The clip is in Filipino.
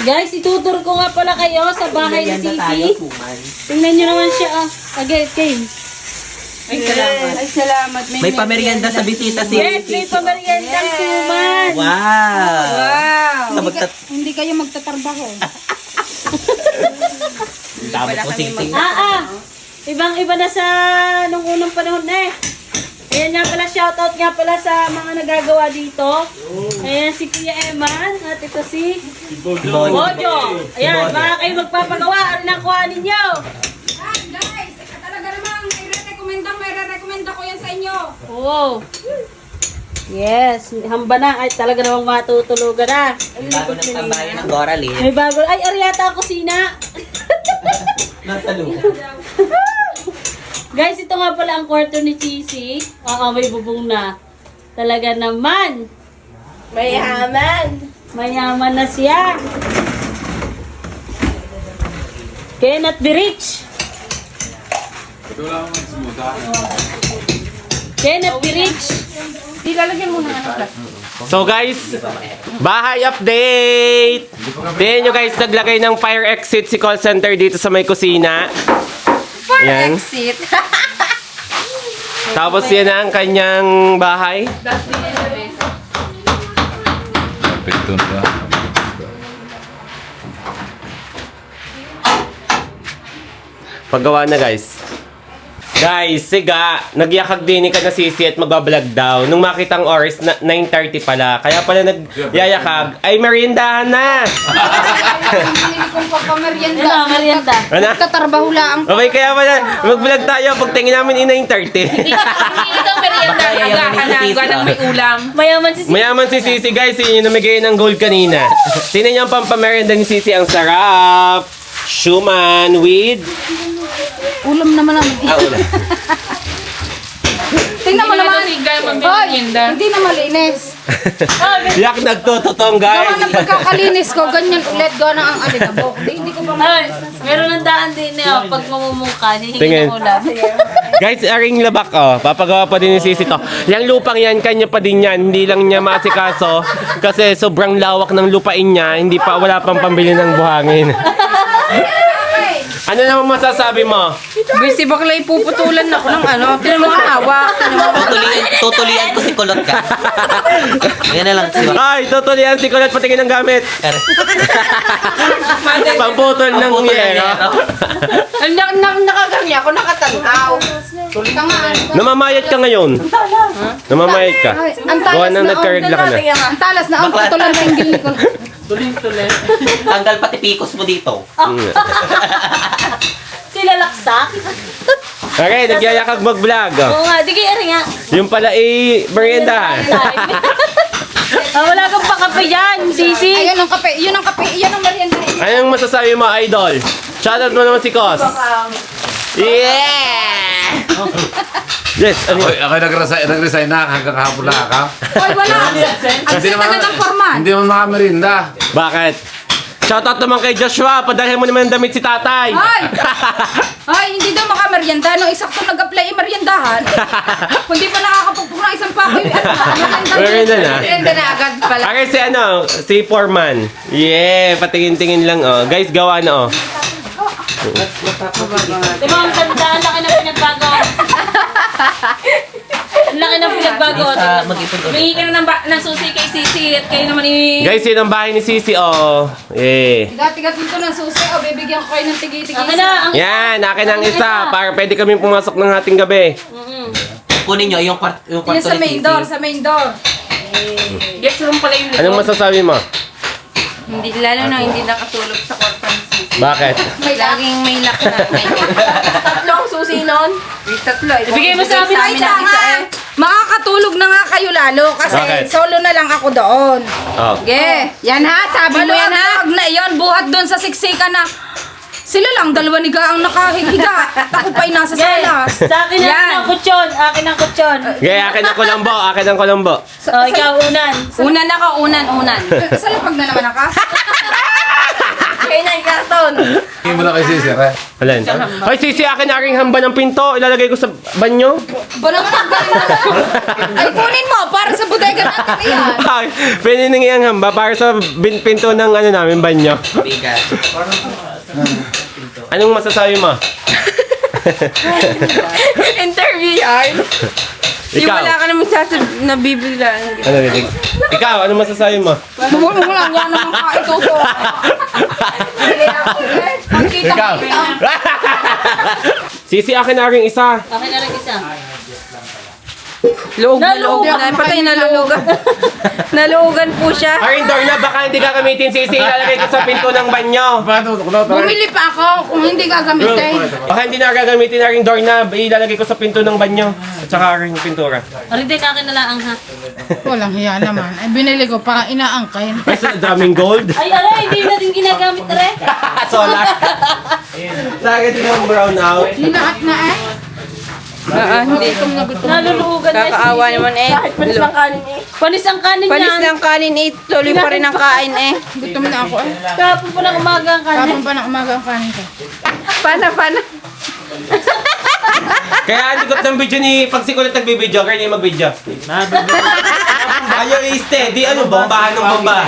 Guys, itutur ko nga pala kayo sa bahay ni Sisi. Tingnan nyo naman siya ah. Again, Kane. Ay, salamat. Ay, salamat. May pamerienda sa bisita si Yes, may pameriendang suman. Wow! Wow. Sa Hindi kayo magtatrabaho. Tama ko ting-ting. Ibang-iba na sa nung unang panahon na eh. Ayan nga pala, shoutout nga pala sa mga nagagawa dito. Ayan si Kuya Eman at ito si Bojo. Ayan, baka kayo magpapagawa. Ano na kuha ninyo? Guys, talaga namang may re-recommenda ko yan sa inyo. Oo. Yes, hamba na. Ay, talaga namang matutulugan na. Bago ng tambayan ng Goralit. May bago. Ay, Ariata ang kusina. Nasa lupa. Guys, ito nga pala ang kwarto ni Sisi. Oo, may bubong na. Talaga naman. Mayaman. Mayaman na siya. Cannot be rich. Cannot be rich. Dilalagyan mo na ng plastic. So guys, bahay update! Tingnan nyo guys, naglagay ng fire exit si call center dito sa may kusina. Yan. Exit. Tapos yan na ang kanyang bahay. Paggawa na guys. Guys, siga, nagyakag din ka na Sisi at magbablog daw. Nung makita ang oras, 9:30 pala. Kaya pala nagyayakag, ay meriendahan na! Hindi kong papameryenda. Ano, merienda? Ano? Katrabaho lang. Okay, kaya pala, mag-vlog tayo. Pagtingin namin 9:30. Hindi daw merienda. Agahan ng may ulam. Mayaman si Sisi. Mayaman si Sisi guys, yun yung namigay ng gold kanina. Tingnan niyo ang pampamerienda ni Sisi, ang sarap. Shuman with... Ulam naman naman. ulam. Tingnan mo naman. Hoy, Merienda. hindi na malinis. Yak nagtututong Gawa guys. ng pagkakalinis ko, ganyan ulit. Gawa ng ang alikabok. Hindi ko pa Ay, meron ng daan din eh, oh, pag mamumungka, hihingi Tingin. ng ulam. Guys, aring labak oh. Papagawa pa din ni Sisi to. Yang lupang yan, kanya pa din yan. Hindi lang niya masikaso. Kasi sobrang lawak ng lupain niya. Hindi pa, wala pang pambili ng buhangin. Ano naman masasabi mo? Busy bakla ipuputulan ako ng ano. Tinan mo ang hawak. Tutulian ko si Kulot ka. Yan na lang. Ay, tutulian si Kulot patingin ng gamit. Pamputol ng yero. Nakaganyan ako, nakatanaw. Namamayat ka ngayon. Namamayat ka. Ay, ang Gawa talas nang na nagkaregla ka na. Ang talas na ang putulan na inggil ni ko. Tanggal pati pikos mo dito. Sila laksak. Okay, nagyayakag mag-vlog. Oo nga, di kaya nga. Yung pala merienda. Wala kang pakape dyan, Sisi. Ayun ang kape, yun ang kape, yan ang merienda. Anong masasabi mo, idol? Shoutout mo naman si Kos. Yeah! Yes, ano yun? Ako nag-resign na hanggang kahapon lang ako. Hoy, wala. Ang sita na ng forman. Hindi mo makamerinda. Bakit? Shoutout naman kay Joshua. Padalhin mo naman ng damit si tatay. Hoy! Hoy, hindi daw makamerienda. Nung isakto nag-apply meriendahan. Kundi pa nakakapagpuk ng isang pako. Merienda na. Merienda na agad pala. Okay, si Foreman. Yeah, patingin-tingin lang oh. Guys, gawa na oh. Di ba ang ganda, ang laki ng pinagbago. Ang laki ng pinagbago. Mag-ipon ulit. Humingi ka na ng susi kay Sisi at kayo naman Guys, yun ang bahay ni Sisi oh. Yeah. Tigat-tigat nito ng susi. O, bibigyan ko kayo ng tigi-tigi. Akin na, ang Yan, akin ang isa. Para pwede kami pumasok ng ating gabi. Kunin nyo yung kwarto Yan sa ni main Sisi. door, sa main door. Yes, room pala yung Anong masasabi mo? Hindi, lalo na hindi nakatulog sa kwarto ni Sisi. Bakit? Laging may lock na. Tatlong susi nun. Tatlo. Ibigay mo sa amin Ay, ng tama. Makakatulog na nga kayo lalo kasi Bakit? solo na lang ako doon. Oh. Okay. Yan ha, sabi mo yan ha. Na yon buhat doon sa siksikan na sila lang, dalawa ni Gaang nakahiga. Ako pa nasa Yes, salas. sa akin Yan. ang kutsyon. Akin ang kutsyon. Gaya, akin ang Colombo. Akin ang Colombo. O, ikaw unan. Unan ako, unan. Sa lapag na naman ako. Kayo na yung karton. mo na kay Sisir, eh. Alin? Ay, sisi, akin na ring hamba ng pinto. Ilalagay ko sa banyo. Balang tanggalin mo. Ay, kunin mo para sa bodega natin yan. Ay, pininingi ang hamba para sa pinto ng ano namin, banyo. Bigat. Anong masasabi mo? Interview yan. Yung Ikaw. wala ka naman nabibigla. Ano, Ritig? Ikaw, ano masasabi mo? Bumulong mo lang yan naman ka ituto. Pagkita Ikaw. kita. Sisi, akin na ring isa. Akin na lang isa. Loob na loob. Naluugan. Patay naluugan. Naluugan po siya. Aring door na, baka hindi gagamitin, Sisi. Ilalagay ko sa pinto ng banyo. Paano, kulot, tayo. Bumili pa ako kung hindi gagamitin. Baka hindi na gagamitin aring door na, ilalagay ko sa pinto ng banyo. At saka aring pintura. Aridin, akin na lang ha. Walang hiya naman. Ay, binili ko para inaangkin. Ay, sa daming gold. Ay, aray, hindi na din ginagamit rin. Solar. Sa akin din ang brown out. Di lahat na eh. Hindi. Nalulugan na Kakaawa naman eh. Panis ang kanin eh. Panis ang kanin Panis yan. ng kanin eh. Tuloy pa rin ang kain eh. Gutom na ako eh. Kapon pa ng umaga ang kanin. Tapon pa ng umaga ang kanin ko. Pana. Kaya hindi ko ng video ni, pag si Kulot nagbibideo, kaya niya mag-video. Ayaw i-steady, ano, bombahan ng bomba.